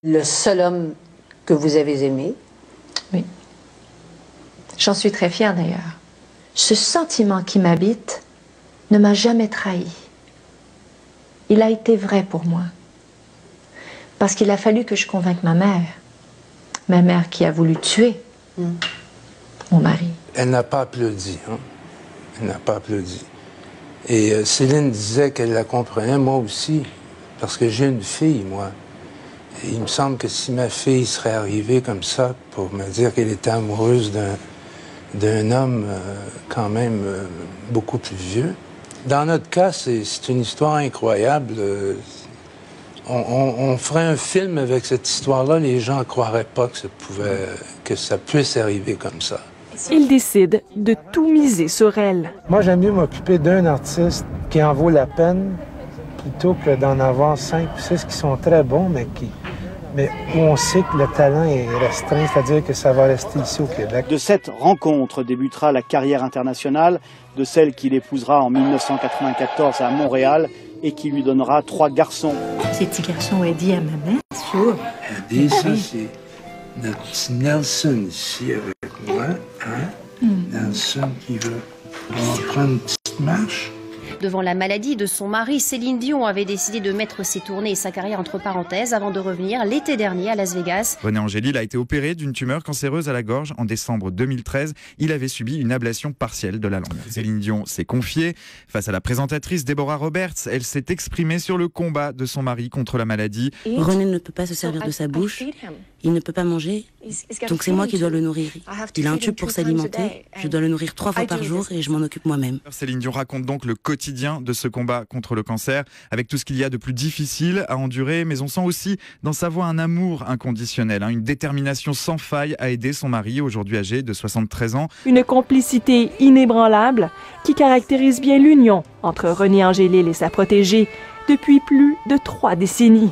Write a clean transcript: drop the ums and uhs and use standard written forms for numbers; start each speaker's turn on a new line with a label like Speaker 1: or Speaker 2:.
Speaker 1: Le seul homme que vous avez aimé?
Speaker 2: Oui. J'en suis très fière d'ailleurs. Ce sentiment qui m'habite ne m'a jamais trahi. Il a été vrai pour moi. Parce qu'il a fallu que je convainque ma mère qui a voulu tuer mon mari.
Speaker 3: Elle n'a pas applaudi, hein? Elle n'a pas applaudi. Et Céline disait qu'elle la comprenait, moi aussi, parce que j'ai une fille, moi. Et il me semble que si ma fille serait arrivée comme ça pour me dire qu'elle était amoureuse d'un homme quand même beaucoup plus vieux. Dans notre cas, c'est une histoire incroyable. On ferait un film avec cette histoire-là, les gens ne croiraient pas que ça puisse arriver comme ça.
Speaker 4: Il décide de tout miser sur elle.
Speaker 5: Moi, j'aime mieux m'occuper d'un artiste qui en vaut la peine plutôt que d'en avoir 5 ou 6 qui sont très bons, mais où on sait que le talent est restreint, c'est-à-dire que ça va rester ici au Québec.
Speaker 6: De cette rencontre débutera la carrière internationale de celle qu'il épousera en 1994 à Montréal et qui lui donnera 3 garçons.
Speaker 7: Ces petits garçons ont dit à ma mère, sûr.
Speaker 3: Eddie, ça c'est notre petit Nelson ici avec moi. Hein? Nelson qui va prendre une petite marche.
Speaker 8: Devant la maladie de son mari, Céline Dion avait décidé de mettre ses tournées et sa carrière entre parenthèses avant de revenir l'été dernier à Las Vegas.
Speaker 9: René Angélil a été opéré d'une tumeur cancéreuse à la gorge en décembre 2013. Il avait subi une ablation partielle de la langue. Céline Dion s'est confiée. Face à la présentatrice Deborah Roberts, elle s'est exprimée sur le combat de son mari contre la maladie.
Speaker 7: René ne peut pas se servir de sa bouche, il ne peut pas manger, donc c'est moi qui dois le nourrir. Il a un tube pour s'alimenter, je dois le nourrir 3 fois par jour et je m'en occupe moi-même.
Speaker 9: Céline Dion raconte donc le quotidien de ce combat contre le cancer, avec tout ce qu'il y a de plus difficile à endurer, mais on sent aussi dans sa voix un amour inconditionnel, une détermination sans faille à aider son mari, aujourd'hui âgé de 73 ans.
Speaker 4: Une complicité inébranlable qui caractérise bien l'union entre René Angélil et sa protégée depuis plus de 3 décennies.